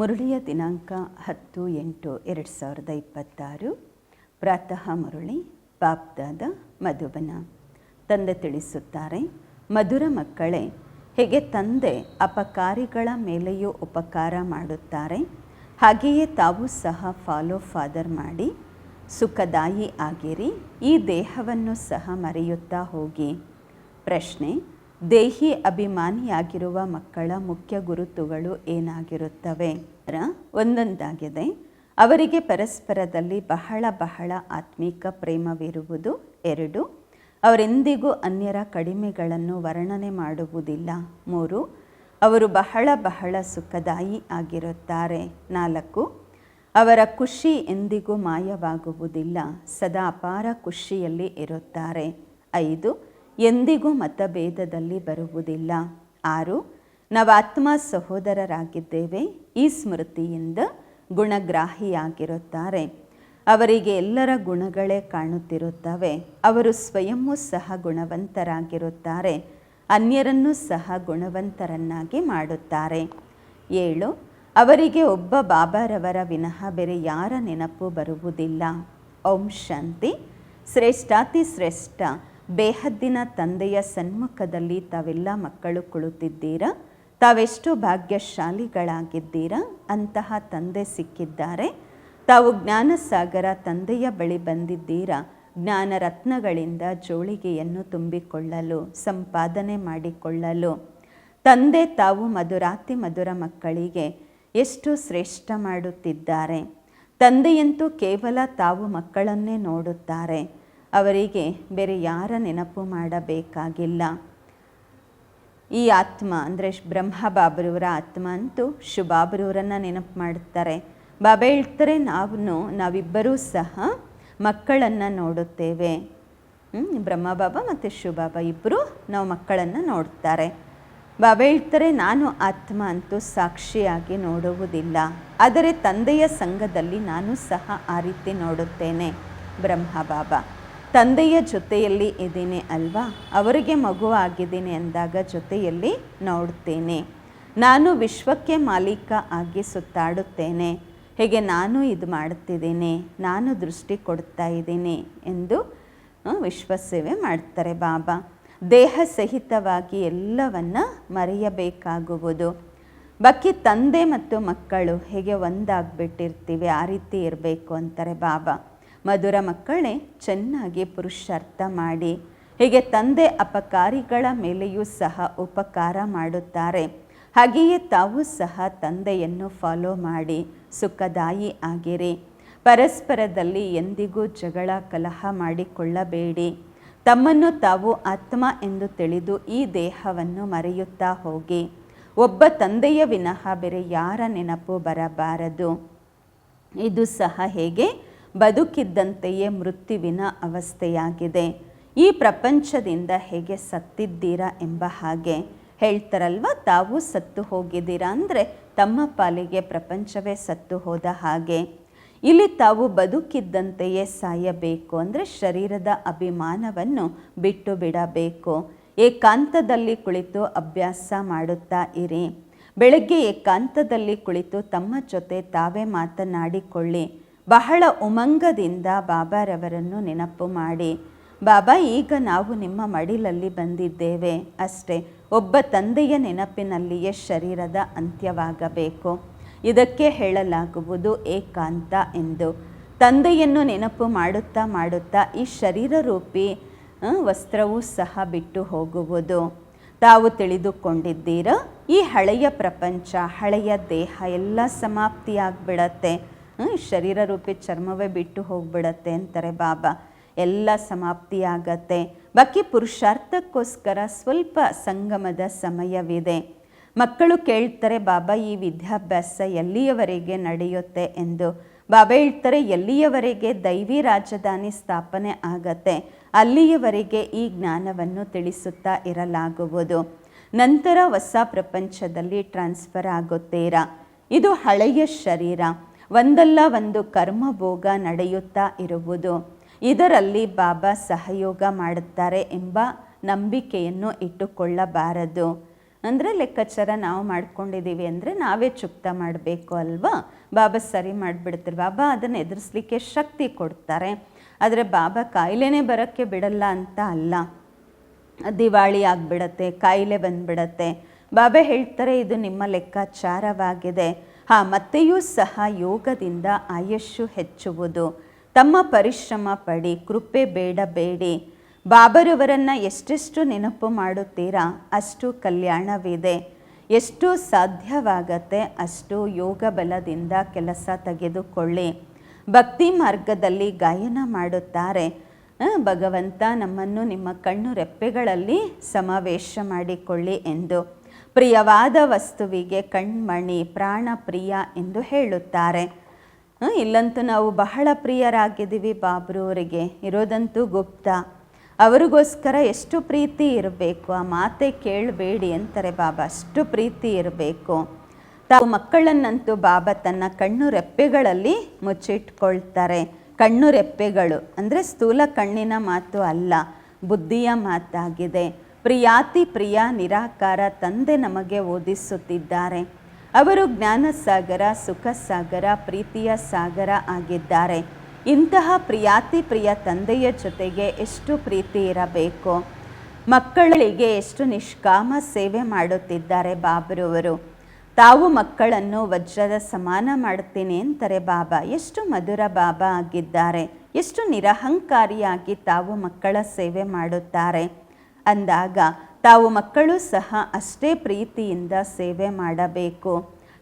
ಮುರಳಿಯ ದಿನಾಂಕ 10/8/2026. ಪ್ರಾತಃ ಮುರಳಿ ಬಾಪ್ದಾದ ಮಧುಬನ. ತಂದೆ ತಿಳಿಸುತ್ತಾರೆ, ಮಧುರ ಮಕ್ಕಳೇ, ಹೇಗೆ ತಂದೆ ಅಪಕಾರಿಗಳ ಮೇಲೆಯೂ ಉಪಕಾರ ಮಾಡುತ್ತಾರೆ, ಹಾಗೆಯೇ ತಾವು ಸಹ ಫಾಲೋ ಫಾದರ್ ಮಾಡಿ ಸುಖದಾಯಿ ಆಗಿರಿ. ಈ ದೇಹವನ್ನು ಸಹ ಮರೆಯುತ್ತಾ ಹೋಗಿ. ಪ್ರಶ್ನೆ: ದೇಹಿ ಅಭಿಮಾನಿಯಾಗಿರುವ ಮಕ್ಕಳ ಮುಖ್ಯ ಗುರುತುಗಳು ಏನಾಗಿರುತ್ತವೆ? ಒಂದೊಂದಾಗಿದೆ. ಅವರಿಗೆ ಪರಸ್ಪರದಲ್ಲಿ ಬಹಳ ಆತ್ಮಿಕ ಪ್ರೇಮವಿರುವುದು. 2, ಅವರೆಂದಿಗೂ ಅನ್ಯರ ಕಡಿಮೆಗಳನ್ನು ವರ್ಣನೆ ಮಾಡುವುದಿಲ್ಲ. 3, ಅವರು ಬಹಳ ಸುಖದಾಯಿ ಆಗಿರುತ್ತಾರೆ. 4, ಅವರ ಖುಷಿ ಎಂದಿಗೂ ಮಾಯವಾಗುವುದಿಲ್ಲ, ಸದಾ ಅಪಾರ ಖುಷಿಯಲ್ಲಿ ಇರುತ್ತಾರೆ. 5, ಎಂದಿಗೂ ಮತಭೇದದಲ್ಲಿ ಬರುವುದಿಲ್ಲ. 6, ನಾವು ಆತ್ಮ ಸಹೋದರರಾಗಿದ್ದೇವೆ. ಈ ಸ್ಮೃತಿಯಿಂದ ಗುಣಗ್ರಾಹಿಯಾಗಿರುತ್ತಾರೆ. ಅವರಿಗೆ ಎಲ್ಲರ ಗುಣಗಳೇ ಕಾಣುತ್ತಿರುತ್ತವೆ. ಅವರು ಸ್ವಯಂವೂ ಸಹ ಗುಣವಂತರಾಗಿರುತ್ತಾರೆ, ಅನ್ಯರನ್ನೂ ಸಹ ಗುಣವಂತರನ್ನಾಗಿ ಮಾಡುತ್ತಾರೆ. 7, ಅವರಿಗೆ ಒಬ್ಬ ಬಾಬಾರವರ ವಿನಃ ಬೇರೆ ಯಾರ ನೆನಪು ಬರುವುದಿಲ್ಲ. ಓಂ ಶಾಂತಿ. ಶ್ರೇಷ್ಠಾತಿ ಶ್ರೇಷ್ಠ ಬೇಹದ್ದಿನ ತಂದೆಯ ಸನ್ಮುಖದಲ್ಲಿ ತಾವೆಲ್ಲ ಮಕ್ಕಳು ಕುಳಿತಿದ್ದೀರಾ. ತಾವೆಷ್ಟು ಭಾಗ್ಯಶಾಲಿಗಳಾಗಿದ್ದೀರಾ. ಅಂತಹ ತಂದೆ ಸಿಕ್ಕಿದ್ದಾರೆ. ತಾವು ಜ್ಞಾನಸಾಗರ ತಂದೆಯ ಬಳಿ ಬಂದಿದ್ದೀರಾ. ಜ್ಞಾನ ರತ್ನಗಳಿಂದ ಜೋಳಿಗೆಯನ್ನು ತುಂಬಿಕೊಳ್ಳಲು, ಸಂಪಾದನೆ ಮಾಡಿಕೊಳ್ಳಲು. ತಂದೆ ತಾವು ಮಧುರಾತಿ ಮಧುರ ಮಕ್ಕಳಿಗೆ ಎಷ್ಟು ಶ್ರೇಷ್ಠ ಮಾಡುತ್ತಿದ್ದಾರೆ. ತಂದೆಯಂತೂ ಕೇವಲ ತಾವು ಮಕ್ಕಳನ್ನೇ ನೋಡುತ್ತಾರೆ. ಅವರಿಗೆ ಬೇರೆ ಯಾರ ನೆನಪು ಮಾಡಬೇಕಾಗಿಲ್ಲ. ಈ ಆತ್ಮ ಅಂದರೆ ಬ್ರಹ್ಮ ಬಾಬರವರ ಆತ್ಮ ಅಂತೂ ಶುಭಾಬರವರನ್ನು ನೆನಪು ಮಾಡುತ್ತಾರೆ. ಬಾಬಾ ಹೇಳ್ತಾರೆ, ನಾವಿಬ್ಬರೂ ಸಹ ಮಕ್ಕಳನ್ನು ನೋಡುತ್ತೇವೆ. ಬ್ರಹ್ಮ ಬಾಬಾ ಮತ್ತು ಶಿವಬಾಬಾ ಇಬ್ಬರು ನಾವು ಮಕ್ಕಳನ್ನು ನೋಡ್ತಾರೆ. ಬಾಬಾ ಹೇಳ್ತಾರೆ, ನಾನು ಆತ್ಮ ಅಂತೂ ಸಾಕ್ಷಿಯಾಗಿ ನೋಡುವುದಿಲ್ಲ, ಆದರೆ ತಂದೆಯ ಸಂಘದಲ್ಲಿ ನಾನು ಸಹ ಆ ರೀತಿ ನೋಡುತ್ತೇನೆ. ಬ್ರಹ್ಮ ಬಾಬಾ ತಂದೆಯ ಜೊತೆಯಲ್ಲಿ ಇದ್ದೀನಿ ಅಲ್ವಾ, ಅವರಿಗೆ ಮಗು ಆಗಿದ್ದೀನಿ ಅಂದಾಗ ಜೊತೆಯಲ್ಲಿ ನೋಡ್ತೇನೆ. ನಾನು ವಿಶ್ವಕ್ಕೆ ಮಾಲೀಕ ಆಗಿ ಸುತ್ತಾಡುತ್ತೇನೆ. ಹೇಗೆ ನಾನು ಇದು ಮಾಡುತ್ತಿದ್ದೀನಿ, ನಾನು ದೃಷ್ಟಿ ಕೊಡ್ತಾ ಇದ್ದೀನಿ ಎಂದು ವಿಶ್ವಸೇವೆ ಮಾಡ್ತಾರೆ ಬಾಬಾ. ದೇಹ ಸಹಿತವಾಗಿ ಎಲ್ಲವನ್ನ ಮರೆಯಬೇಕಾಗುವುದು. ಬಾಕಿ ತಂದೆ ಮತ್ತು ಮಕ್ಕಳು ಹೇಗೆ ಒಂದಾಗ್ಬಿಟ್ಟಿರ್ತೀವಿ ಆ ರೀತಿ ಇರಬೇಕು ಅಂತಾರೆ ಬಾಬಾ. ಮಧುರ ಮಕ್ಕಳೇ, ಚೆನ್ನಾಗಿ ಪುರುಷಾರ್ಥ ಮಾಡಿ. ಹೇಗೆ ತಂದೆ ಅಪಕಾರಿಗಳ ಮೇಲೆಯೂ ಸಹ ಉಪಕಾರ ಮಾಡುತ್ತಾರೆ, ಹಾಗೆಯೇ ತಾವು ಸಹ ತಂದೆಯನ್ನು ಫಾಲೋ ಮಾಡಿ ಸುಖದಾಯಿ ಆಗಿರಿ. ಪರಸ್ಪರದಲ್ಲಿ ಎಂದಿಗೂ ಜಗಳ ಕಲಹ ಮಾಡಿಕೊಳ್ಳಬೇಡಿ. ತಮ್ಮನ್ನು ತಾವು ಆತ್ಮ ಎಂದು ತಿಳಿದು ಈ ದೇಹವನ್ನು ಮರೆಯುತ್ತಾ ಹೋಗಿ. ಒಬ್ಬ ತಂದೆಯ ವಿನಃ ಬೇರೆ ಯಾರ ನೆನಪು ಬರಬಾರದು. ಇದು ಸಹ ಹೇಗೆ ಬದುಕಿದ್ದಂತೆಯೇ ಮೃತ್ಯುವಿನ ಅವಸ್ಥೆಯಾಗಿದೆ. ಈ ಪ್ರಪಂಚದಿಂದ ಹೇಗೆ ಸತ್ತಿದ್ದೀರಾ ಎಂಬ ಹಾಗೆ ಹೇಳ್ತಾರಲ್ವ, ತಾವು ಸತ್ತು ಹೋಗಿದ್ದೀರಾ ಅಂದರೆ ತಮ್ಮ ಪಾಲಿಗೆ ಪ್ರಪಂಚವೇ ಸತ್ತು ಹೋದ ಹಾಗೆ. ಇಲ್ಲಿ ತಾವು ಬದುಕಿದ್ದಂತೆಯೇ ಸಾಯಬೇಕು ಅಂದರೆ ಶರೀರದ ಅಭಿಮಾನವನ್ನು ಬಿಟ್ಟು ಬಿಡಬೇಕು. ಏಕಾಂತದಲ್ಲಿ ಕುಳಿತು ಅಭ್ಯಾಸ ಮಾಡುತ್ತಾ ಇರಿ. ಬೆಳಗ್ಗೆ ಏಕಾಂತದಲ್ಲಿ ಕುಳಿತು ತಮ್ಮ ಜೊತೆ ತಾವೇ ಮಾತನಾಡಿಕೊಳ್ಳಿ. ಬಹಳ ಉಮಂಗದಿಂದ ಬಾಬಾರವರನ್ನು ನೆನಪು ಮಾಡಿ. ಬಾಬಾ, ಈಗ ನಾವು ನಿಮ್ಮ ಮಡಿಲಲ್ಲಿ ಬಂದಿದ್ದೇವೆ ಅಷ್ಟೇ. ಒಬ್ಬ ತಂದೆಯ ನೆನಪಿನಲ್ಲಿಯೇ ಶರೀರದ ಅಂತ್ಯವಾಗಬೇಕು. ಇದಕ್ಕೆ ಹೇಳಲಾಗುವುದು ಏಕಾಂತ ಎಂದು. ತಂದೆಯನ್ನು ನೆನಪು ಮಾಡುತ್ತಾ ಈ ಶರೀರ ರೂಪಿ ವಸ್ತ್ರವೂ ಸಹ ಬಿಟ್ಟು ಹೋಗುವುದು. ತಾವು ತಿಳಿದುಕೊಂಡಿದ್ದೀರ, ಈ ಹಳೆಯ ಪ್ರಪಂಚ, ಹಳೆಯ ದೇಹ ಎಲ್ಲ ಸಮಾಪ್ತಿಯಾಗ್ಬಿಡತ್ತೆ. ಶರೀರ ರೂಪಿ ಚರ್ಮವೇ ಬಿಟ್ಟು ಹೋಗ್ಬಿಡತ್ತೆ ಅಂತಾರೆ ಬಾಬಾ. ಎಲ್ಲ ಸಮಾಪ್ತಿಯಾಗತ್ತೆ. ಬಾಕಿ ಪುರುಷಾರ್ಥಕ್ಕೋಸ್ಕರ ಸ್ವಲ್ಪ ಸಂಗಮದ ಸಮಯವಿದೆ. ಮಕ್ಕಳು ಕೇಳ್ತಾರೆ, ಬಾಬಾ ಈ ವಿದ್ಯಾಭ್ಯಾಸ ಎಲ್ಲಿಯವರೆಗೆ ನಡೆಯುತ್ತೆ ಎಂದು. ಬಾಬಾ ಹೇಳ್ತಾರೆ, ಎಲ್ಲಿಯವರೆಗೆ ದೈವಿ ರಾಜಧಾನಿ ಸ್ಥಾಪನೆ ಆಗತ್ತೆ ಅಲ್ಲಿಯವರೆಗೆ ಈ ಜ್ಞಾನವನ್ನು ತಿಳಿಸುತ್ತಾ ಇರಲಾಗುವುದು. ನಂತರ ಹೊಸ ಪ್ರಪಂಚದಲ್ಲಿ ಟ್ರಾನ್ಸ್ಫರ್ ಆಗುತ್ತೀರಾ. ಇದು ಹಳೆಯ ಶರೀರ. ಒಂದಲ್ಲ ಒಂದು ಕರ್ಮಭೋಗ ನಡೆಯುತ್ತಾ ಇರುವುದು. ಇದರಲ್ಲಿ ಬಾಬಾ ಸಹಯೋಗ ಮಾಡುತ್ತಾರೆ ಎಂಬ ನಂಬಿಕೆಯನ್ನು ಇಟ್ಟುಕೊಳ್ಳಬಾರದು. ಅಂದರೆ ಲೆಕ್ಕಾಚಾರ ನಾವು ಮಾಡ್ಕೊಂಡಿದ್ದೀವಿ ಅಂದರೆ ನಾವೇ ಚುಕ್ತ ಮಾಡಬೇಕು ಅಲ್ವಾ. ಬಾಬಾ ಸರಿ ಮಾಡಿಬಿಡ್ತಾರೆ. ಬಾಬಾ ಅದನ್ನು ಎದುರಿಸಲಿಕ್ಕೆ ಶಕ್ತಿ ಕೊಡ್ತಾರೆ. ಆದರೆ ಬಾಬಾ ಕಾಯಿಲೆನೇ ಬರೋಕ್ಕೆ ಬಿಡಲ್ಲ ಅಂತ ಅಲ್ಲ. ದಿವಾಳಿ ಆಗಿಬಿಡತ್ತೆ, ಕಾಯಿಲೆ ಬಂದುಬಿಡತ್ತೆ. ಬಾಬಾ ಹೇಳ್ತಾರೆ ಇದು ನಿಮ್ಮ ಲೆಕ್ಕಾಚಾರವಾಗಿದೆ. ಮತ್ತೆಯೂ ಸಹ ಯೋಗದಿಂದ ಆಯುಷ್ಯು ಹೆಚ್ಚುವುದು. ತಮ್ಮ ಪರಿಶ್ರಮ ಪಡಿ, ಕೃಪೆ ಬೇಡಬೇಡಿ. ಬಾಬರವರನ್ನು ಎಷ್ಟೆಷ್ಟು ನೆನಪು ಮಾಡುತ್ತೀರಾ ಅಷ್ಟು ಕಲ್ಯಾಣವಿದೆ. ಎಷ್ಟು ಸಾಧ್ಯವಾಗತ್ತೆ ಅಷ್ಟು ಯೋಗ ಬಲದಿಂದ ಕೆಲಸ ತೆಗೆದುಕೊಳ್ಳಿ. ಭಕ್ತಿ ಮಾರ್ಗದಲ್ಲಿ ಗಾಯನ ಮಾಡುತ್ತಾರೆ, ಭಗವಂತ ನಮ್ಮನ್ನು ನಿಮ್ಮ ಕಣ್ಣು ರೆಪ್ಪೆಗಳಲ್ಲಿ ಸಮಾವೇಶ ಮಾಡಿಕೊಳ್ಳಿ ಎಂದು. ಪ್ರಿಯವಾದ ವಸ್ತುವಿಗೆ ಕಣ್ಮಣಿ ಪ್ರಾಣ ಪ್ರಿಯ ಎಂದು ಹೇಳುತ್ತಾರೆ. ಇಲ್ಲಂತೂ ನಾವು ಬಹಳ ಪ್ರಿಯರಾಗಿದ್ದೀವಿ ಬಾಬ್ರವರಿಗೆ. ಇರೋದಂತೂ ಗುಪ್ತ. ಅವರಿಗೋಸ್ಕರ ಎಷ್ಟು ಪ್ರೀತಿ ಇರಬೇಕು, ಆ ಮಾತೆ ಕೇಳಬೇಡಿ ಅಂತಾರೆ ಬಾಬಾ. ಅಷ್ಟು ಪ್ರೀತಿ ಇರಬೇಕು. ತಾವು ಮಕ್ಕಳನ್ನಂತೂ ಬಾಬಾ ತನ್ನ ಕಣ್ಣು ರೆಪ್ಪೆಗಳಲ್ಲಿ ಮುಚ್ಚಿಟ್ಕೊಳ್ತಾರೆ. ಕಣ್ಣು ರೆಪ್ಪೆಗಳು ಅಂದರೆ ಸ್ಥೂಲ ಕಣ್ಣಿನ ಮಾತು ಅಲ್ಲ, ಬುದ್ಧಿಯ ಮಾತಾಗಿದೆ. ಪ್ರಿಯಾತಿ ಪ್ರಿಯ ನಿರಾಕಾರ ತಂದೆ ನಮಗೆ ಓದಿಸುತ್ತಿದ್ದಾರೆ. ಅವರು ಜ್ಞಾನ ಸಾಗರ, ಸುಖ ಸಾಗರ, ಪ್ರೀತಿಯ ಸಾಗರ ಆಗಿದ್ದಾರೆ. ಇಂತಹ ಪ್ರಿಯಾತಿ ಪ್ರಿಯ ತಂದೆಯ ಜೊತೆಗೆ ಎಷ್ಟು ಪ್ರೀತಿ ಇರಬೇಕು. ಮಕ್ಕಳಿಗೆ ಎಷ್ಟು ನಿಷ್ಕಾಮ ಸೇವೆ ಮಾಡುತ್ತಿದ್ದಾರೆ ಬಾಬ್ರವರು. ತಾವು ಮಕ್ಕಳನ್ನು ವಜ್ರದ ಸಮಾನ ಮಾಡುತ್ತೀನಿ ಅಂತಾರೆ ಬಾಬಾ. ಎಷ್ಟು ಮಧುರ ಬಾಬಾ ಆಗಿದ್ದಾರೆ. ಎಷ್ಟು ನಿರಹಂಕಾರಿಯಾಗಿ ತಾವು ಮಕ್ಕಳ ಸೇವೆ ಮಾಡುತ್ತಾರೆ ಅಂದಾಗ ತಾವು ಮಕ್ಕಳು ಸಹ ಅಷ್ಟೇ ಪ್ರೀತಿಯಿಂದ ಸೇವೆ ಮಾಡಬೇಕು.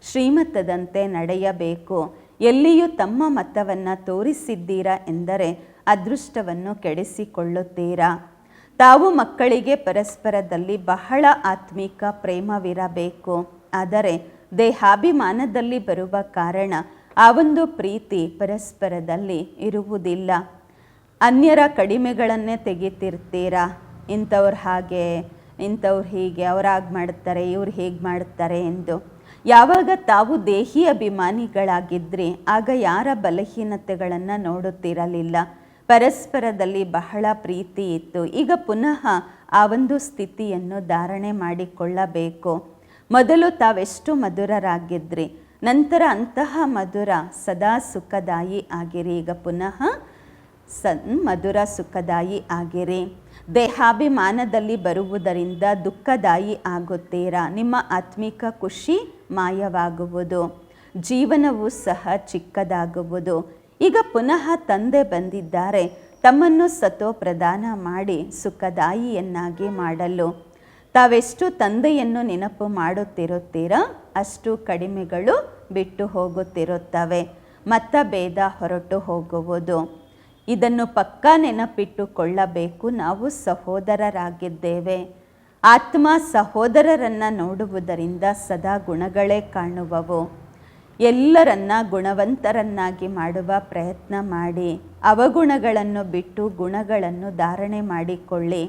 ಶ್ರೀಮತದಂತೆ ನಡೆಯಬೇಕು. ಎಲ್ಲಿಯೂ ತಮ್ಮ ಮತವನ್ನು ತೋರಿಸಿದ್ದೀರಾ ಎಂದರೆ ಅದೃಷ್ಟವನ್ನು ಕೆಡಿಸಿಕೊಳ್ಳುತ್ತೀರಾ. ತಾವು ಮಕ್ಕಳಿಗೆ ಪರಸ್ಪರದಲ್ಲಿ ಬಹಳ ಆತ್ಮಿಕ ಪ್ರೇಮವಿರಬೇಕು. ಆದರೆ ದೇಹಾಭಿಮಾನದಲ್ಲಿ ಬರುವ ಕಾರಣ ಆ ಒಂದು ಪ್ರೀತಿ ಪರಸ್ಪರದಲ್ಲಿ ಇರುವುದಿಲ್ಲ. ಅನ್ಯರ ಕಡಿಮೆಗಳನ್ನೇ ತೆಗಿತಿರ್ತೀರಾ. ಇಂಥವ್ರು ಹಾಗೆ, ಇಂಥವ್ರು ಹೀಗೆ, ಅವ್ರಾಗಿ ಮಾಡ್ತಾರೆ, ಇವ್ರು ಹೇಗೆ ಮಾಡ್ತಾರೆ ಎಂದು. ಯಾವಾಗ ತಾವು ದೇಹಿ ಅಭಿಮಾನಿಗಳಾಗಿದ್ರಿ ಆಗ ಯಾರ ಬಲಹೀನತೆಗಳನ್ನು ನೋಡುತ್ತಿರಲಿಲ್ಲ. ಪರಸ್ಪರದಲ್ಲಿ ಬಹಳ ಪ್ರೀತಿ ಇತ್ತು. ಈಗ ಪುನಃ ಆ ಒಂದು ಸ್ಥಿತಿಯನ್ನು ಧಾರಣೆ ಮಾಡಿಕೊಳ್ಳಬೇಕು. ಮೊದಲು ತಾವೆಷ್ಟು ಮಧುರರಾಗಿದ್ರಿ, ನಂತರ ಅಂತಹ ಮಧುರ ಸದಾ ಸುಖದಾಯಿ ಆಗಿರಿ. ಈಗ ಪುನಃ ಮಧುರ ಸುಖದಾಯಿ ಆಗಿರಿ. ದೇಹಾಭಿಮಾನದಲ್ಲಿ ಬರುವುದರಿಂದ ದುಃಖದಾಯಿ ಆಗುತ್ತೀರಾ. ನಿಮ್ಮ ಆತ್ಮಿಕ ಖುಷಿ ಮಾಯವಾಗುವುದು, ಜೀವನವೂ ಸಹ ಚಿಕ್ಕದಾಗುವುದು. ಈಗ ಪುನಃ ತಂದೆ ಬಂದಿದ್ದಾರೆ ತಮ್ಮನ್ನು ಸತೋ ಪ್ರದಾನ ಮಾಡಿ ಸುಖದಾಯಿಯನ್ನಾಗಿ ಮಾಡಲು. ತಾವೆಷ್ಟು ತಂದೆಯನ್ನು ನೆನಪು ಮಾಡುತ್ತಿರುತ್ತೀರಾ ಅಷ್ಟು ಕಡಿಮೆಗಳು ಬಿಟ್ಟು ಹೋಗುತ್ತಿರುತ್ತವೆ. ಮತಭೇದ ಹೊರಟು ಹೋಗುವುದು. ಇದನ್ನು ಪಕ್ಕಾ ನೆನಪಿಟ್ಟುಕೊಳ್ಳಬೇಕು. ನಾವು ಸಹೋದರರಾಗಿದ್ದೇವೆ. ಆತ್ಮ ಸಹೋದರರನ್ನು ನೋಡುವುದರಿಂದ ಸದಾ ಗುಣಗಳೇ ಕಾಣುವವು. ಎಲ್ಲರನ್ನ ಗುಣವಂತರನ್ನಾಗಿ ಮಾಡುವ ಪ್ರಯತ್ನ ಮಾಡಿ. ಅವಗುಣಗಳನ್ನು ಬಿಟ್ಟು ಗುಣಗಳನ್ನು ಧಾರಣೆ ಮಾಡಿಕೊಳ್ಳಿ.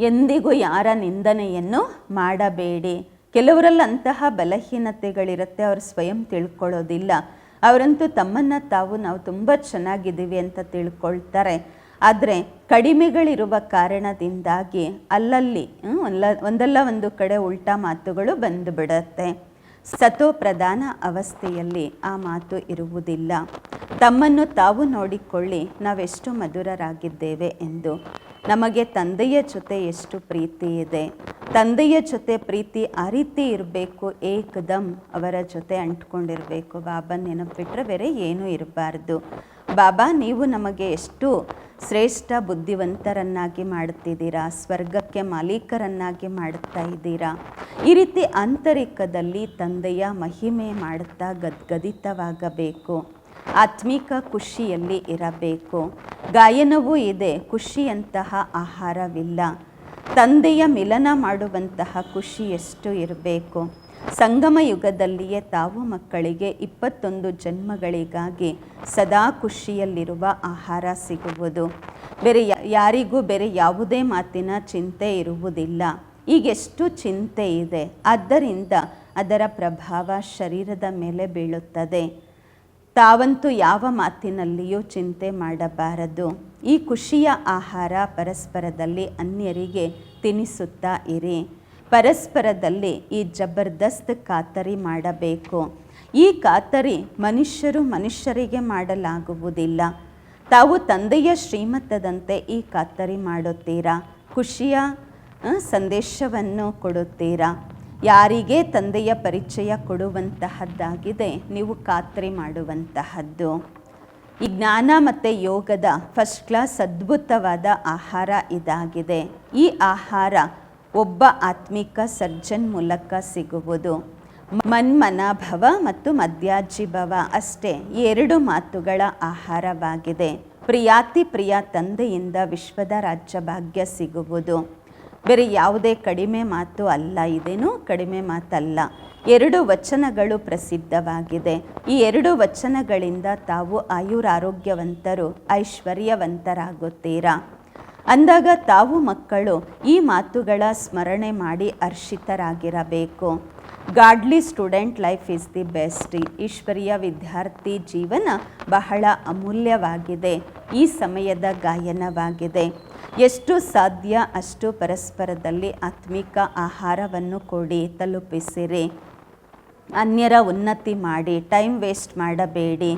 ಎಂದಿಗೂ ಯಾರ ನಿಂದನೆಯನ್ನು ಮಾಡಬೇಡಿ. ಕೆಲವರಲ್ಲಿ ಅಂತಹ ಬಲಹೀನತೆಗಳಿರುತ್ತೆ, ಅವರು ಸ್ವಯಂ ತಿಳ್ಕೊಳ್ಳೋದಿಲ್ಲ. ಅವರಂತೂ ತಮ್ಮನ್ನು ನಾವು ತುಂಬ ಚೆನ್ನಾಗಿದ್ದೀವಿ ಅಂತ ತಿಳ್ಕೊಳ್ತಾರೆ. ಆದರೆ ಕಡಿಮೆಗಳಿರುವ ಕಾರಣದಿಂದಾಗಿ ಅಲ್ಲಲ್ಲಿ ಒಂದಲ್ಲ ಒಂದು ಕಡೆ ಉಲ್ಟಾ ಮಾತುಗಳು ಬಂದು ಬಿಡುತ್ತೆ. ಸತೋ ಪ್ರಧಾನ ಅವಸ್ಥೆಯಲ್ಲಿ ಆ ಮಾತು ಇರುವುದಿಲ್ಲ. ತಮ್ಮನ್ನು ತಾವು ನೋಡಿಕೊಳ್ಳಿ, ನಾವೆಷ್ಟು ಮಧುರರಾಗಿದ್ದೇವೆ ಎಂದು. ನಮಗೆ ತಂದೆಯ ಜೊತೆ ಎಷ್ಟು ಪ್ರೀತಿ ಇದೆ. ತಂದೆಯ ಜೊತೆ ಪ್ರೀತಿ ಆ ರೀತಿ ಇರಬೇಕು. ಏಕದಮ್ ಅವರ ಜೊತೆ ಅಂಟ್ಕೊಂಡಿರಬೇಕು. ಬಾಬಾ ನೆನಪಿಟ್ರೆ ಬೇರೆ ಏನೂ ಇರಬಾರ್ದು. ಬಾಬಾ ನೀವು ನಮಗೆ ಎಷ್ಟು ಶ್ರೇಷ್ಠ ಬುದ್ಧಿವಂತರನ್ನಾಗಿ ಮಾಡುತ್ತಿದ್ದೀರಾ, ಸ್ವರ್ಗಕ್ಕೆ ಮಾಲೀಕರನ್ನಾಗಿ ಮಾಡುತ್ತಾ ಇದ್ದೀರಾ. ಈ ರೀತಿ ಆಂತರಿಕದಲ್ಲಿ ತಂದೆಯ ಮಹಿಮೆ ಮಾಡುತ್ತಾ ಗದ್ಗದಿತವಾಗಬೇಕು. ಆತ್ಮಿಕ ಖುಷಿಯಲ್ಲಿ ಇರಬೇಕು. ಗಾಯನವೂ ಇದೆ, ಖುಷಿಯಂತಹ ಆಹಾರವಿಲ್ಲ. ತಂದೆಯ ಮಿಲನ ಮಾಡುವಂತಹ ಖುಷಿ ಎಷ್ಟು ಇರಬೇಕು. ಸಂಗಮ ಯುಗದಲ್ಲಿಯೇ ತಾವು ಮಕ್ಕಳಿಗೆ 21 ಜನ್ಮಗಳಿಗಾಗಿ ಸದಾ ಖುಷಿಯಲ್ಲಿರುವ ಆಹಾರ ಸಿಗುವುದು. ಬೇರೆ ಯಾರಿಗೂ ಬೇರೆ ಯಾವುದೇ ಮಾತಿನ ಚಿಂತೆ ಇರುವುದಿಲ್ಲ. ಈಗೆಷ್ಟು ಚಿಂತೆ ಇದೆ, ಆದ್ದರಿಂದ ಅದರ ಪ್ರಭಾವ ಶರೀರದ ಮೇಲೆ ಬೀಳುತ್ತದೆ. ತಾವಂತೂ ಯಾವ ಮಾತಿನಲ್ಲಿಯೂ ಚಿಂತೆ ಮಾಡಬಾರದು. ಈ ಖುಷಿಯ ಆಹಾರ ಪರಸ್ಪರದಲ್ಲಿ ಅನ್ಯರಿಗೆ ತಿನ್ನಿಸುತ್ತಾ ಇರಿ. ಪರಸ್ಪರದಲ್ಲಿ ಈ ಜಬರ್ದಸ್ತ್ ಖಾತರಿ ಮಾಡಬೇಕು. ಈ ಖಾತರಿ ಮನುಷ್ಯರಿಗೆ ಮಾಡಲಾಗುವುದಿಲ್ಲ. ತಾವು ತಂದೆಯ ಶ್ರೀಮತದಂತೆ ಈ ಖಾತರಿ ಮಾಡುತ್ತೀರಾ, ಖುಷಿಯ ಸಂದೇಶವನ್ನು ಕೊಡುತ್ತೀರಾ. ಯಾರಿಗೆ ತಂದೆಯ ಪರಿಚಯ ಕೊಡುವಂತಹದ್ದಾಗಿದೆ ನೀವು ಖಾತ್ರಿ ಮಾಡುವಂತಹದ್ದು. ಈ ಜ್ಞಾನ ಮತ್ತು ಯೋಗದ ಫಸ್ಟ್ ಕ್ಲಾಸ್ ಅದ್ಭುತವಾದ ಆಹಾರ ಇದಾಗಿದೆ. ಈ ಆಹಾರ ಒಬ್ಬ ಆತ್ಮಿಕ ಸರ್ಜನ್ ಮೂಲಕ ಸಿಗುವುದು. ಮನ್ಮನಾಭವ ಮತ್ತು ಮಧ್ಯಾಜಿಭವ ಅಷ್ಟೇ ಈ 2 ಮಾತುಗಳ ಆಹಾರವಾಗಿದೆ. ಪ್ರಿಯಾತಿ ಪ್ರಿಯ ತಂದೆಯಿಂದ ವಿಶ್ವದ ರಾಜ್ಯಭಾಗ್ಯ ಸಿಗುವುದು. ಬೇರೆ ಯಾವುದೇ ಕಡಿಮೆ ಮಾತು ಅಲ್ಲ, ಇದೇನು ಕಡಿಮೆ ಮಾತಲ್ಲ. 2 ವಚನಗಳು ಪ್ರಸಿದ್ಧವಾಗಿದೆ. ಈ 2 ವಚನಗಳಿಂದ ತಾವು ಆಯುರಾರೋಗ್ಯವಂತರು, ಐಶ್ವರ್ಯವಂತರಾಗುತ್ತೀರಾ. ಅಂದಾಗ ತಾವು ಮಕ್ಕಳು ಈ ಮಾತುಗಳ ಸ್ಮರಣೆ ಮಾಡಿ ಹರ್ಷಿತರಾಗಿರಬೇಕು. Godly student life is the best. ಈಶ್ವರಿಯ ವಿದ್ಯಾರ್ಥಿ ಜೀವನ ಬಹಳ ಅಮೂಲ್ಯವಾಗಿದೆ. ಈ ಸಮಯದ ಗಾಯನವಾಗಿದೆ. ಎಷ್ಟು ಸಾಧ್ಯ ಅಷ್ಟು ಪರಸ್ಪರದಲ್ಲಿ ಆತ್ಮಿಕ ಆಹಾರವನ್ನು ಕೊಡಿ, ತಲುಪಿಸಿರಿ. ಅನ್ಯರ ಉನ್ನತಿ ಮಾಡಿ, ಟೈಮ್ ವೇಸ್ಟ್ ಮಾಡಬೇಡಿ.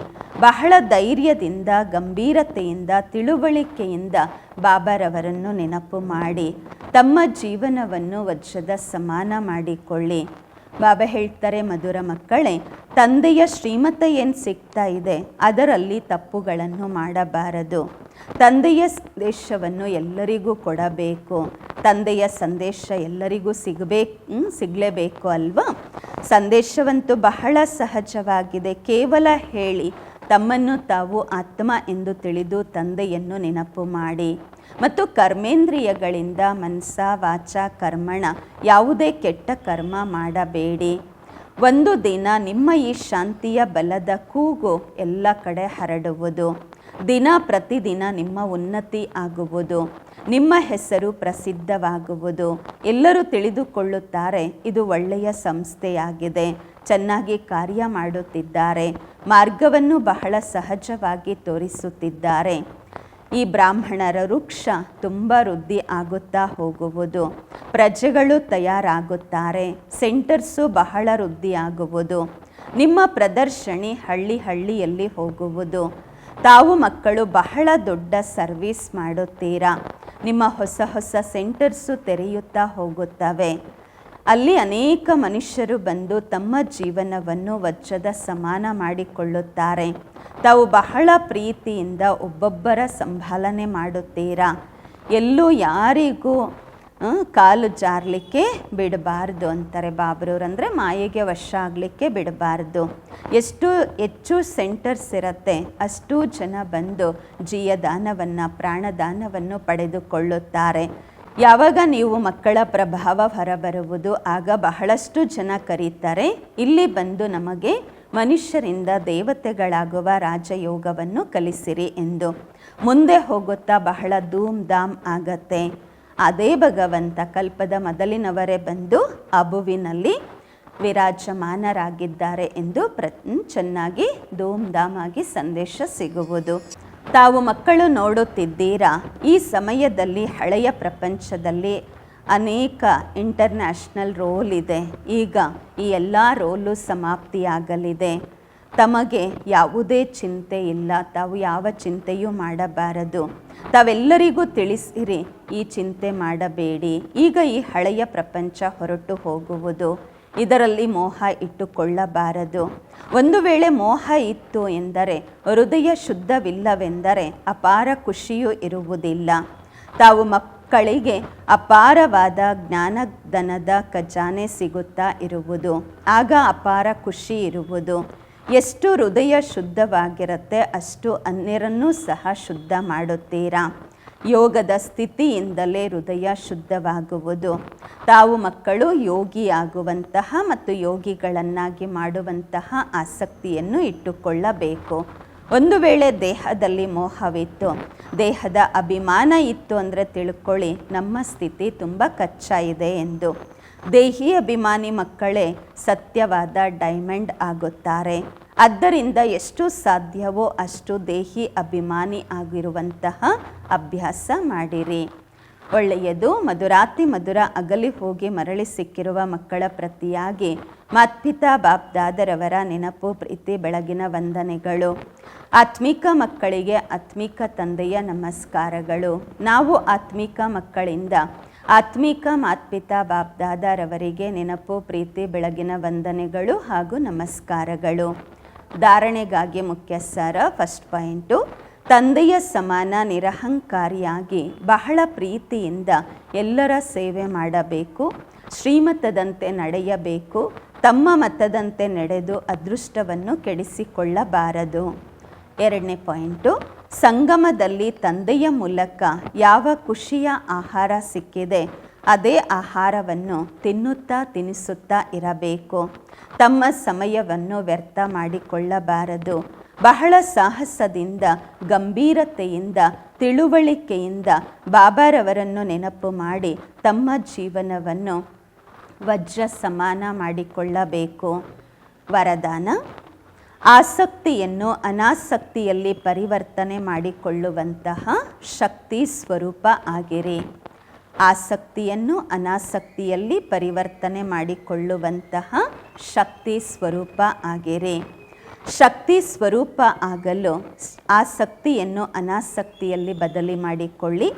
ಬಹಳ ಧೈರ್ಯದಿಂದ, ಗಂಭೀರತೆಯಿಂದ, ತಿಳುವಳಿಕೆಯಿಂದ ಬಾಬಾರವರನ್ನು ನೆನಪು ಮಾಡಿ ತಮ್ಮ ಜೀವನವನ್ನು ವಜ್ರದ ಸಮಾನ ಮಾಡಿಕೊಳ್ಳಿ. ಬಾಬಾ ಹೇಳ್ತಾರೆ, ಮಧುರ ಮಕ್ಕಳೇ, ತಂದೆಯ ಶ್ರೀಮತ ಏನು ಸಿಗ್ತಾ ಇದೆ ಅದರಲ್ಲಿ ತಪ್ಪುಗಳನ್ನು ಮಾಡಬಾರದು. ತಂದೆಯ ಸಂದೇಶವನ್ನು ಎಲ್ಲರಿಗೂ ಕೊಡಬೇಕು. ತಂದೆಯ ಸಂದೇಶ ಎಲ್ಲರಿಗೂ ಸಿಗಲೇಬೇಕು ಅಲ್ವಾ. ಸಂದೇಶವಂತೂ ಬಹಳ ಸಹಜವಾಗಿದೆ. ಕೇವಲ ಹೇಳಿ ತಮ್ಮನ್ನು ತಾವು ಆತ್ಮ ಎಂದು ತಿಳಿದು ತಂದೆಯನ್ನು ನೆನಪು ಮಾಡಿ ಮತ್ತು ಕರ್ಮೇಂದ್ರಿಯಗಳಿಂದ ಮನಸ ವಾಚ ಕರ್ಮಣ ಯಾವುದೇ ಕೆಟ್ಟ ಕರ್ಮ ಮಾಡಬೇಡಿ. ಒಂದು ದಿನ ನಿಮ್ಮ ಈ ಶಾಂತಿಯ ಬಲದ ಕೂಗು ಎಲ್ಲ ಕಡೆ ಹರಡುವುದು. ದಿನ ಪ್ರತಿದಿನ ನಿಮ್ಮ ಉನ್ನತಿ ಆಗುವುದು. ನಿಮ್ಮ ಹೆಸರು ಪ್ರಸಿದ್ಧವಾಗುವುದು. ಎಲ್ಲರೂ ತಿಳಿದುಕೊಳ್ಳುತ್ತಾರೆ ಇದು ಒಳ್ಳೆಯ ಸಂಸ್ಥೆಯಾಗಿದೆ, ಚೆನ್ನಾಗಿ ಕಾರ್ಯ ಮಾಡುತ್ತಿದ್ದಾರೆ, ಮಾರ್ಗವನ್ನು ಬಹಳ ಸಹಜವಾಗಿ ತೋರಿಸುತ್ತಿದ್ದಾರೆ. ಈ ಬ್ರಾಹ್ಮಣರ ವೃಕ್ಷ ತುಂಬ ವೃದ್ಧಿ ಆಗುತ್ತಾ ಹೋಗುವುದು. ಪ್ರಜೆಗಳು ತಯಾರಾಗುತ್ತಾರೆ. ಸೆಂಟರ್ಸು ಬಹಳ ವೃದ್ಧಿ ಆಗುವುದು. ನಿಮ್ಮ ಪ್ರದರ್ಶನಿ ಹಳ್ಳಿಯಲ್ಲಿ ಹೋಗುವುದು. ತಾವು ಮಕ್ಕಳು ಬಹಳ ದೊಡ್ಡ ಸರ್ವಿಸ್ ಮಾಡುತ್ತೀರಾ. ನಿಮ್ಮ ಹೊಸ ಸೆಂಟರ್ಸು ತೆರೆಯುತ್ತಾ ಹೋಗುತ್ತವೆ. ಅಲ್ಲಿ ಅನೇಕ ಮನುಷ್ಯರು ಬಂದು ತಮ್ಮ ಜೀವನವನ್ನು ವಜ್ರದ ಸಮಾನ ಮಾಡಿಕೊಳ್ಳುತ್ತಾರೆ. ತಾವು ಬಹಳ ಪ್ರೀತಿಯಿಂದ ಒಬ್ಬೊಬ್ಬರ ಸಂಭಾಲನೆ ಮಾಡುತ್ತೀರಾ. ಎಲ್ಲೂ ಯಾರಿಗೂ ಕಾಲು ಜಾರಲಿಕ್ಕೆ ಬಿಡಬಾರ್ದು ಅಂತಾರೆ ಬಾಬ್ರವ್ರು. ಅಂದರೆ ಮಾಯೆಗೆ ವಶ ಆಗಲಿಕ್ಕೆ ಬಿಡಬಾರ್ದು. ಎಷ್ಟು ಹೆಚ್ಚು ಸೆಂಟರ್ಸ್ ಇರುತ್ತೆ ಅಷ್ಟು ಜನ ಬಂದು ಜೀಯದಾನವನ್ನು ಪ್ರಾಣದಾನವನ್ನು ಪಡೆದುಕೊಳ್ಳುತ್ತಾರೆ. ಯಾವಾಗ ನೀವು ಮಕ್ಕಳ ಪ್ರಭಾವ ಹೊರಬರುವುದು ಆಗ ಬಹಳಷ್ಟು ಜನ ಕರೀತಾರೆ, ಇಲ್ಲಿ ಬಂದು ನಮಗೆ ಮನುಷ್ಯರಿಂದ ದೇವತೆಗಳಾಗುವ ರಾಜಯೋಗವನ್ನು ಕಲಿಸಿರಿ ಎಂದು. ಮುಂದೆ ಹೋಗುತ್ತಾ ಬಹಳ ಧೂಮ್ ಧಾಮ್ ಆಗತ್ತೆ. ಅದೇ ಭಗವಂತ ಕಲ್ಪದ ಮೊದಲಿನವರೇ ಬಂದು ಅಬುವಿನಲ್ಲಿ ವಿರಾಜಮಾನರಾಗಿದ್ದಾರೆ ಎಂದು ಚೆನ್ನಾಗಿ ಧೂಮ್ ಧಾಮ್ ಆಗಿ ಸಂದೇಶ ಸಿಗುವುದು. ತಾವು ಮಕ್ಕಳು ನೋಡುತ್ತಿದ್ದೀರಾ, ಈ ಸಮಯದಲ್ಲಿ ಹಳೆಯ ಪ್ರಪಂಚದಲ್ಲಿ ಅನೇಕ ಇಂಟರ್ನ್ಯಾಷನಲ್ ರೋಲ್ ಇದೆ. ಈಗ ಈ ಎಲ್ಲ ರೋಲು ಸಮಾಪ್ತಿಯಾಗಲಿದೆ. ತಮಗೆ ಯಾವುದೇ ಚಿಂತೆ ಇಲ್ಲ. ತಾವು ಯಾವ ಚಿಂತೆಯೂ ಮಾಡಬಾರದು. ತಾವೆಲ್ಲರಿಗೂ ತಿಳಿಸಿರಿ ಈ ಚಿಂತೆ ಮಾಡಬೇಡಿ. ಈಗ ಈ ಹಳೆಯ ಪ್ರಪಂಚ ಹೊರಟು ಹೋಗುವುದು. ಇದರಲ್ಲಿ ಮೋಹ ಇಟ್ಟುಕೊಳ್ಳಬಾರದು. ಒಂದು ವೇಳೆ ಮೋಹ ಇತ್ತು ಎಂದರೆ, ಹೃದಯ ಶುದ್ಧವಿಲ್ಲವೆಂದರೆ ಅಪಾರ ಖುಷಿಯೂ ಇರುವುದಿಲ್ಲ. ತಾವು ಮಕ್ಕಳಿಗೆ ಅಪಾರವಾದ ಜ್ಞಾನಧನದ ಖಜಾನೆ ಸಿಗುತ್ತಾ ಇರುವುದು. ಆಗ ಅಪಾರ ಖುಷಿ ಇರುವುದು. ಎಷ್ಟು ಹೃದಯ ಶುದ್ಧವಾಗಿರುತ್ತೆ ಅಷ್ಟು ಅನ್ಯರನ್ನೂ ಸಹ ಶುದ್ಧ ಮಾಡುತ್ತೀರಾ. ಯೋಗದ ಸ್ಥಿತಿಯಿಂದಲೇ ಹೃದಯ ಶುದ್ಧವಾಗುವುದು. ತಾವು ಮಕ್ಕಳು ಯೋಗಿಯಾಗುವಂತಹ ಮತ್ತು ಯೋಗಿಗಳನ್ನಾಗಿ ಮಾಡುವಂತಹ ಆಸಕ್ತಿಯನ್ನು ಇಟ್ಟುಕೊಳ್ಳಬೇಕು. ಒಂದು ವೇಳೆ ದೇಹದಲ್ಲಿ ಮೋಹವಿತ್ತು, ದೇಹದ ಅಭಿಮಾನ ಇತ್ತು ಅಂದರೆ ತಿಳ್ಕೊಳ್ಳಿ ನಮ್ಮ ಸ್ಥಿತಿ ತುಂಬ ಕಚ್ಚಾ ಇದೆ ಎಂದು. ದೇಹಿ ಅಭಿಮಾನಿ ಮಕ್ಕಳೇ ಸತ್ಯವಾದ ಡೈಮಂಡ್ ಆಗುತ್ತಾರೆ. ಆದ್ದರಿಂದ ಎಷ್ಟು ಸಾಧ್ಯವೋ ಅಷ್ಟು ದೇಹಿ ಅಭಿಮಾನಿ ಆಗಿರುವಂತಹ ಅಭ್ಯಾಸ ಮಾಡಿರಿ. ಒಳ್ಳೆಯದು. ಮಧುರಾತಿ ಮಧುರ ಅಗಲಿ ಹೋಗಿ ಮರಳಿ ಸಿಕ್ಕಿರುವ ಮಕ್ಕಳ ಪ್ರತಿಯಾಗಿ ಮಾತ್ಪಿತಾ ಬಾಪ್ದಾದರವರ ನೆನಪು, ಪ್ರೀತಿ, ಬೆಳಗಿನ ವಂದನೆಗಳು. ಆತ್ಮಿಕ ಮಕ್ಕಳಿಗೆ ಆತ್ಮಿಕ ತಂದೆಯ ನಮಸ್ಕಾರಗಳು. ನಾವು ಆತ್ಮಿಕ ಮಕ್ಕಳಿಂದ ಆತ್ಮಿಕ ಮಾತ್ಪಿತಾ ಬಾಪ್ದಾದರವರಿಗೆ ನೆನಪು, ಪ್ರೀತಿ, ಬೆಳಗಿನ ವಂದನೆಗಳು ಹಾಗೂ ನಮಸ್ಕಾರಗಳು. ಧಾರಣೆಗಾಗಿ ಮುಖ್ಯ ಸಾರ. ಫಸ್ಟ್ ಪಾಯಿಂಟು, ತಂದೆಯ ಸಮಾನ ನಿರಹಂಕಾರಿಯಾಗಿ ಬಹಳ ಪ್ರೀತಿಯಿಂದ ಎಲ್ಲರ ಸೇವೆ ಮಾಡಬೇಕು, ಶ್ರೀಮತದಂತೆ ನಡೆಯಬೇಕು, ತಮ್ಮ ಮತದಂತೆ ನಡೆದು ಅದೃಷ್ಟವನ್ನು ಕೆಡಿಸಿಕೊಳ್ಳಬಾರದು. ಎರಡನೇ ಪಾಯಿಂಟು, ಸಂಗಮದಲ್ಲಿ ತಂದೆಯ ಮೂಲಕ ಯಾವ ಖುಷಿಯ ಆಹಾರ ಸಿಕ್ಕಿದೆ ಅದೇ ಆಹಾರವನ್ನು ತಿನ್ನುತ್ತಾ ತಿನ್ನಿಸುತ್ತಾ ಇರಬೇಕು. ತಮ್ಮ ಸಮಯವನ್ನು ವ್ಯರ್ಥ ಮಾಡಿಕೊಳ್ಳಬಾರದು. ಬಹಳ ಸಾಹಸದಿಂದ, ಗಂಭೀರತೆಯಿಂದ, ತಿಳುವಳಿಕೆಯಿಂದ ಬಾಬಾರವರನ್ನು ನೆನಪು ಮಾಡಿ ತಮ್ಮ ಜೀವನವನ್ನು ವಜ್ರ ಸಮಾನ ಮಾಡಿಕೊಳ್ಳಬೇಕು. ವರದಾನ: ಆಸಕ್ತಿಯನ್ನು ಅನಾಸಕ್ತಿಯಲ್ಲಿ ಪರಿವರ್ತನೆ ಮಾಡಿಕೊಳ್ಳುವಂತಹ ಶಕ್ತಿ ಸ್ವರೂಪ ಆಗಿರಿ. ಆಸಕ್ತಿಯನ್ನು ಅನಾಸಕ್ತಿಯಲ್ಲಿ ಪರಿವರ್ತನೆ ಮಾಡಿಕೊಳ್ಳುವಂತಹ ಶಕ್ತಿ ಸ್ವರೂಪ ಆಗಿರಿ. ಶಕ್ತಿ ಸ್ವರೂಪ ಆಗಲು ಆಸಕ್ತಿಯನ್ನು ಅನಾಸಕ್ತಿಯಲ್ಲಿ ಬದಲಿ ಮಾಡಿಕೊಳ್ಳಿ.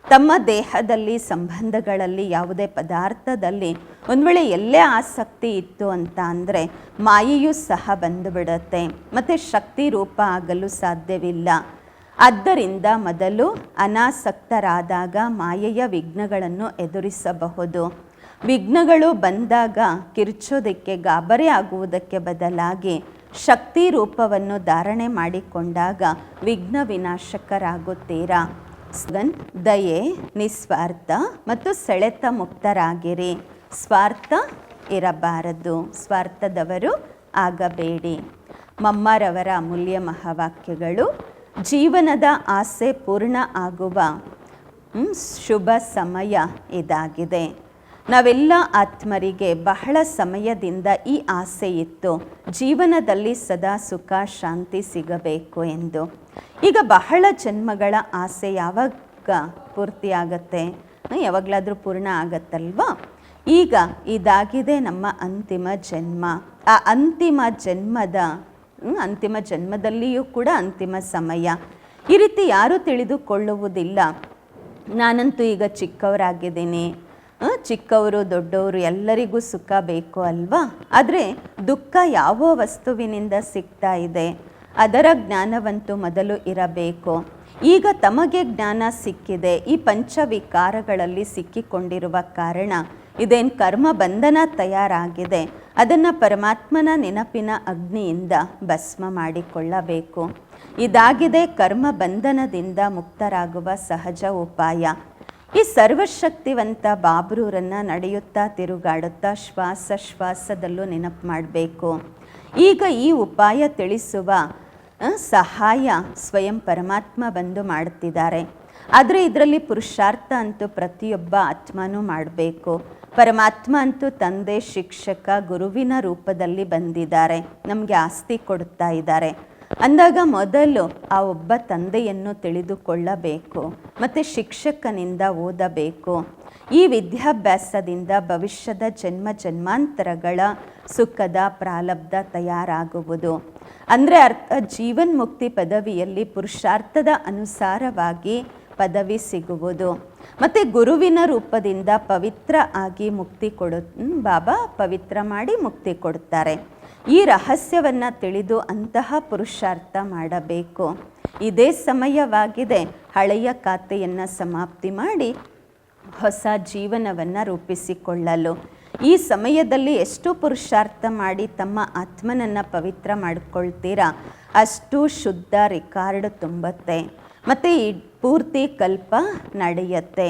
ತಮ್ಮ ದೇಹದಲ್ಲಿ, ಸಂಬಂಧಗಳಲ್ಲಿ, ಯಾವುದೇ ಪದಾರ್ಥದಲ್ಲಿ ಒಂದು ವೇಳೆ ಎಲ್ಲೇ ಆಸಕ್ತಿ ಇತ್ತು ಅಂತ ಅಂದರೆ ಮಾಯೆಯೂ ಸಹ ಬಂದುಬಿಡುತ್ತೆ ಮತ್ತು ಶಕ್ತಿ ರೂಪ ಆಗಲು ಸಾಧ್ಯವಿಲ್ಲ. ಆದ್ದರಿಂದ ಮೊದಲು ಅನಾಸಕ್ತರಾದಾಗ ಮಾಯೆಯ ವಿಘ್ನಗಳನ್ನು ಎದುರಿಸಬಹುದು. ವಿಘ್ನಗಳು ಬಂದಾಗ ಕಿರ್ಚೋದಕ್ಕೆ, ಗಾಬರಿ ಆಗುವುದಕ್ಕೆ ಬದಲಾಗಿ ಶಕ್ತಿ ರೂಪವನ್ನು ಧಾರಣೆ ಮಾಡಿಕೊಂಡಾಗ ವಿಘ್ನ ವಿನಾಶಕರಾಗುತ್ತೀರಾ. ದಯೆ, ನಿಸ್ವಾರ್ಥ ಮತ್ತು ಸೆಳೆತ ಮುಕ್ತರಾಗಿರಿ. ಸ್ವಾರ್ಥ ಇರಬಾರದು, ಸ್ವಾರ್ಥದವರು ಆಗಬೇಡಿ. ಮಮ್ಮರವರ ಅಮೂಲ್ಯ ಮಹಾವಾಕ್ಯಗಳು. ಜೀವನದ ಆಸೆ ಪೂರ್ಣ ಆಗುವ ಶುಭ ಸಮಯ ಇದಾಗಿದೆ. ನಾವೆಲ್ಲ ಆತ್ಮರಿಗೆ ಬಹಳ ಸಮಯದಿಂದ ಈ ಆಸೆ ಇತ್ತು, ಜೀವನದಲ್ಲಿ ಸದಾ ಸುಖ ಶಾಂತಿ ಸಿಗಬೇಕು ಎಂದು. ಈಗ ಬಹಳ ಜನ್ಮಗಳ ಆಸೆ ಯಾವಾಗ ಪೂರ್ತಿ ಆಗತ್ತೆ? ಯಾವಾಗಲಾದರೂ ಪೂರ್ಣ ಆಗತ್ತಲ್ವಾ? ಈಗ ಇದಾಗಿದೆ ನಮ್ಮ ಅಂತಿಮ ಜನ್ಮ. ಆ ಅಂತಿಮ ಜನ್ಮದಲ್ಲಿಯೂ ಕೂಡ ಅಂತಿಮ ಸಮಯ. ಈ ರೀತಿ ಯಾರೂ ತಿಳಿದುಕೊಳ್ಳುವುದಿಲ್ಲ. ನಾನಂತೂ ಈಗ ಚಿಕ್ಕವರಾಗಿದ್ದೀನಿ, ಚಿಕ್ಕವರು ದೊಡ್ಡವರು ಎಲ್ಲರಿಗೂ ಸುಖ ಬೇಕು ಅಲ್ವಾ? ಆದರೆ ದುಃಖ ಯಾವ ವಸ್ತುವಿನಿಂದ ಸಿಗ್ತಾ ಇದೆ ಅದರ ಜ್ಞಾನವಂತೂ ಮೊದಲು ಇರಬೇಕು. ಈಗ ತಮಗೆ ಜ್ಞಾನ ಸಿಕ್ಕಿದೆ. ಈ ಪಂಚವಿಕಾರಗಳಲ್ಲಿ ಸಿಕ್ಕಿಕೊಂಡಿರುವ ಕಾರಣ ಇದೇನು ಕರ್ಮ ಬಂಧನ ತಯಾರಾಗಿದೆ, ಅದನ್ನು ಪರಮಾತ್ಮನ ನೆನಪಿನ ಅಗ್ನಿಯಿಂದ ಭಸ್ಮ ಮಾಡಿಕೊಳ್ಳಬೇಕು. ಇದಾಗಿದೆ ಕರ್ಮ ಬಂಧನದಿಂದ ಮುಕ್ತರಾಗುವ ಸಹಜ ಉಪಾಯ. ಈ ಸರ್ವಶಕ್ತಿವಂತ ಬಾಬ್ರೂರನ್ನು ನಡೆಯುತ್ತಾ ತಿರುಗಾಡುತ್ತಾ ಶ್ವಾಸದಲ್ಲೂ ನೆನಪು ಮಾಡಬೇಕು. ಈಗ ಈ ಉಪಾಯ ತಿಳಿಸುವ ಸಹಾಯ ಸ್ವಯಂ ಪರಮಾತ್ಮ ಬಂದು ಮಾಡ್ತಿದ್ದಾರೆ. ಆದರೆ ಇದರಲ್ಲಿ ಪುರುಷಾರ್ಥ ಅಂತೂ ಪ್ರತಿಯೊಬ್ಬ ಆತ್ಮನೂ ಮಾಡಬೇಕು. ಪರಮಾತ್ಮ ಅಂತೂ ತಂದೆ, ಶಿಕ್ಷಕ, ಗುರುವಿನ ರೂಪದಲ್ಲಿ ಬಂದಿದ್ದಾರೆ, ನಮಗೆ ಆಸ್ತಿ ಕೊಡ್ತಾ ಇದ್ದಾರೆ. ಅಂದಾಗ ಮೊದಲು ಆ ಒಬ್ಬ ತಂದೆಯನ್ನು ತಿಳಿದುಕೊಳ್ಳಬೇಕು ಮತ್ತು ಶಿಕ್ಷಕನಿಂದ ಓದಬೇಕು. ಈ ವಿದ್ಯಾಭ್ಯಾಸದಿಂದ ಭವಿಷ್ಯದ ಜನ್ಮಾಂತರಗಳ ಸುಖದ ಪ್ರಾರಬ್ಧ ತಯಾರಾಗುವುದು. ಅಂದರೆ ಅರ್ಥ ಜೀವನ್ಮುಕ್ತಿ ಪದವಿಯಲ್ಲಿ ಪುರುಷಾರ್ಥದ ಅನುಸಾರವಾಗಿ ಪದವಿ ಸಿಗುವುದು ಮತ್ತು ಗುರುವಿನ ರೂಪದಿಂದ ಪವಿತ್ರ ಆಗಿ ಮುಕ್ತಿ ಬಾಬಾ ಪವಿತ್ರ ಮಾಡಿ ಮುಕ್ತಿ ಕೊಡ್ತಾರೆ. ಈ ರಹಸ್ಯವನ್ನು ತಿಳಿದು ಅಂತಹ ಪುರುಷಾರ್ಥ ಮಾಡಬೇಕು. ಇದೇ ಸಮಯವಾಗಿದೆ ಹಳೆಯ ಖಾತೆಯನ್ನು ಸಮಾಪ್ತಿ ಮಾಡಿ ಹೊಸ ಜೀವನವನ್ನು ರೂಪಿಸಿಕೊಳ್ಳಲು. ಈ ಸಮಯದಲ್ಲಿ ಎಷ್ಟು ಪುರುಷಾರ್ಥ ಮಾಡಿ ತಮ್ಮ ಆತ್ಮನನ್ನು ಪವಿತ್ರ ಮಾಡಿಕೊಳ್ತೀರಾ ಅಷ್ಟು ಶುದ್ಧ ರೆಕಾರ್ಡ್ ತುಂಬುತ್ತೆ ಮತ್ತು ಈ ಪೂರ್ತಿ ಕಲ್ಪ ನಡೆಯುತ್ತೆ.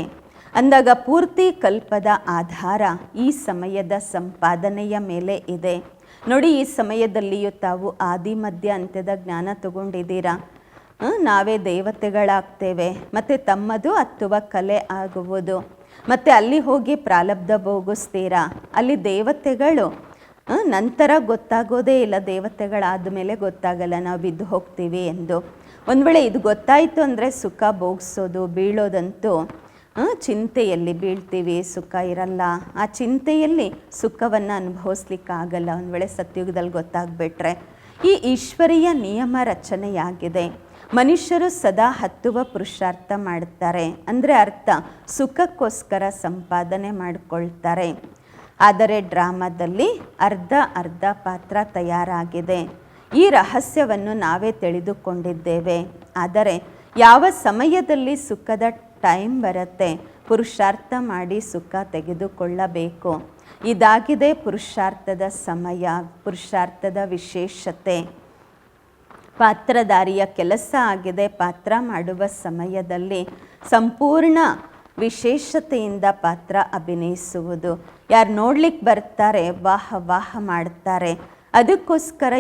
ಅಂದಾಗ ಪೂರ್ತಿ ಕಲ್ಪದ ಆಧಾರ ಈ ಸಮಯದ ಸಂಪಾದನೆಯ ಮೇಲೆ ಇದೆ. ನೋಡಿ, ಈ ಸಮಯದಲ್ಲಿಯೂ ತಾವು ಆದಿ ಮಧ್ಯ ಅಂತ್ಯದ ಜ್ಞಾನ ತಗೊಂಡಿದ್ದೀರಾ. ನಾವೇ ದೇವತೆಗಳಾಗ್ತೇವೆ ಮತ್ತು ತಮ್ಮದು ಹತ್ತುವ ಕಲೆ ಆಗುವುದು. ಮತ್ತು ಅಲ್ಲಿ ಹೋಗಿ ಪ್ರಾರಬ್ಧ ಭೋಗಿಸ್ತೀರಾ. ಅಲ್ಲಿ ದೇವತೆಗಳು ನಂತರ ಗೊತ್ತಾಗೋದೇ ಇಲ್ಲ, ದೇವತೆಗಳಾದ ಮೇಲೆ ಗೊತ್ತಾಗಲ್ಲ ನಾವು ಬಿದ್ದು ಹೋಗ್ತೀವಿ ಎಂದು. ಒಂದು ವೇಳೆ ಇದು ಗೊತ್ತಾಯಿತು ಅಂದರೆ ಸುಖ ಭೋಗಿಸೋದು ಬೀಳೋದಂತೂ ಚಿಂತೆಯಲ್ಲಿ ಬೀಳ್ತೀವಿ, ಸುಖ ಇರಲ್ಲ. ಆ ಚಿಂತೆಯಲ್ಲಿ ಸುಖವನ್ನು ಅನುಭವಿಸ್ಲಿಕ್ಕಾಗಲ್ಲ, ಒಂದು ವೇಳೆ ಸತ್ಯುಗದಲ್ಲಿ ಗೊತ್ತಾಗ್ಬಿಟ್ರೆ. ಈ ಈಶ್ವರೀಯ ನಿಯಮ ರಚನೆಯಾಗಿದೆ. ಮನುಷ್ಯರು ಸದಾ ಹತ್ತುವ ಪುರುಷಾರ್ಥ ಮಾಡ್ತಾರೆ, ಅಂದರೆ ಅರ್ಥ ಸುಖಕ್ಕೋಸ್ಕರ ಸಂಪಾದನೆ ಮಾಡಿಕೊಳ್ತಾರೆ. ಆದರೆ ಡ್ರಾಮಾದಲ್ಲಿ ಅರ್ಧ ಅರ್ಧ ಪಾತ್ರ ತಯಾರಾಗಿದೆ. ಈ ರಹಸ್ಯವನ್ನು ನಾವೇ ತಿಳಿದುಕೊಂಡಿದ್ದೇವೆ. ಆದರೆ ಯಾವ ಸಮಯದಲ್ಲಿ ಸುಖದ ಟೈಮ್ ಬರುತ್ತೆ, ಪುರುಷಾರ್ಥ ಮಾಡಿ ಸುಖ ತೆಗೆದುಕೊಳ್ಳಬೇಕು. ಇದಾಗಿದೆ ಪುರುಷಾರ್ಥದ ಸಮಯ, ಪುರುಷಾರ್ಥದ ವಿಶೇಷತೆ. ಪಾತ್ರಧಾರಿಯ ಕೆಲಸ ಆಗಿದೆ ಪಾತ್ರ ಮಾಡುವ ಸಮಯದಲ್ಲಿ ಸಂಪೂರ್ಣ ವಿಶೇಷತೆಯಿಂದ ಪಾತ್ರ ಅಭಿನಯಿಸುವುದು. ಯಾರು ನೋಡ್ಲಿಕ್ಕೆ ಬರ್ತಾರೆ ವಾಹ ವಾಹ ಮಾಡ್ತಾರೆ. ಅದಕ್ಕೋಸ್ಕರ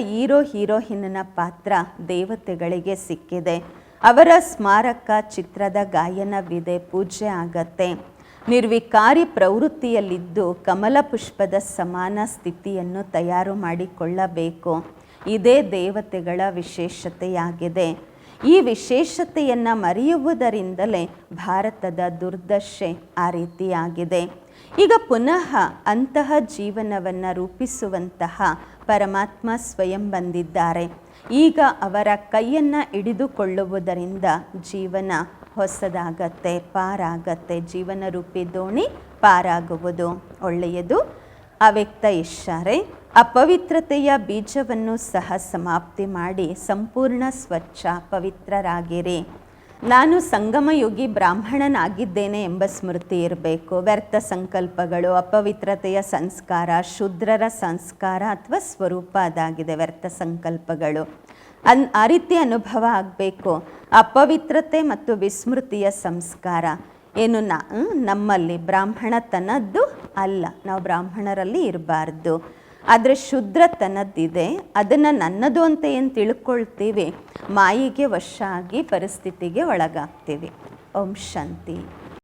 ಹೀರೋಯಿನ್ನ ಪಾತ್ರ ದೇವತೆಗಳಿಗೆ ಸಿಕ್ಕಿದೆ. ಅವರ ಸ್ಮಾರಕ ಚಿತ್ರದ ಗಾಯನವಿದೆ, ಪೂಜೆ ಆಗತ್ತೆ. ನಿರ್ವಿಕಾರಿ ಪ್ರವೃತ್ತಿಯಲ್ಲಿದ್ದು ಕಮಲ ಪುಷ್ಪದ ಸಮಾನ ಸ್ಥಿತಿಯನ್ನು ತಯಾರು ಮಾಡಿಕೊಳ್ಳಬೇಕು. ಇದೇ ದೇವತೆಗಳ ವಿಶೇಷತೆಯಾಗಿದೆ. ಈ ವಿಶೇಷತೆಯನ್ನು ಮರೆಯುವುದರಿಂದಲೇ ಭಾರತದ ದುರ್ದಶೆ ಆ ರೀತಿಯಾಗಿದೆ. ಈಗ ಪುನಃ ಅಂತಹ ಜೀವನವನ್ನು ರೂಪಿಸುವಂತಹ ಪರಮಾತ್ಮ ಸ್ವಯಂ ಬಂದಿದ್ದಾರೆ. ಈಗ ಅವರ ಕೈಯನ್ನು ಹಿಡಿದುಕೊಳ್ಳುವುದರಿಂದ ಜೀವನ ಹೊಸದಾಗತ್ತೆ, ಪಾರಾಗತ್ತೆ. ಜೀವನ ರೂಪಿ ದೋಣಿ ಪಾರಾಗುವುದು. ಒಳ್ಳೆಯದು. ಅವ್ಯಕ್ತ ಇಷಾರೆ. ಅಪವಿತ್ರತೆಯ ಬೀಜವನ್ನು ಸಹ ಸಮಾಪ್ತಿ ಮಾಡಿ ಸಂಪೂರ್ಣ ಸ್ವಚ್ಛ ಪವಿತ್ರರಾಗಿರಿ. ನಾನು ಸಂಗಮಯುಗಿ ಬ್ರಾಹ್ಮಣನಾಗಿದ್ದೇನೆ ಎಂಬ ಸ್ಮೃತಿ ಇರಬೇಕು. ವ್ಯರ್ಥ ಸಂಕಲ್ಪಗಳು, ಅಪವಿತ್ರತೆಯ ಸಂಸ್ಕಾರ, ಶೂದ್ರರ ಸಂಸ್ಕಾರ ಅಥವಾ ಸ್ವರೂಪ ಅದಾಗಿದೆ ವ್ಯರ್ಥ ಸಂಕಲ್ಪಗಳು. ಆ ರೀತಿ ಅನುಭವ ಆಗಬೇಕು. ಅಪವಿತ್ರತೆ ಮತ್ತು ವಿಸ್ಮೃತಿಯ ಸಂಸ್ಕಾರ ಏನು ನಮ್ಮಲ್ಲಿ ಬ್ರಾಹ್ಮಣತನದ್ದು ಅಲ್ಲ, ನಾವು ಬ್ರಾಹ್ಮಣರಲ್ಲಿ ಇರಬಾರ್ದು. ಆದರೆ ಶುದ್ರತನದ್ದಿದೆ, ಅದನ್ನು ನನ್ನದು ಅಂತ ಏನು ತಿಳ್ಕೊಳ್ತೀವಿ, ಮಾಯಿಗೆ ವಶ ಆಗಿ ಪರಿಸ್ಥಿತಿಗೆ ಒಳಗಾಗ್ತೀವಿ. ಓಂ ಶಾಂತಿ.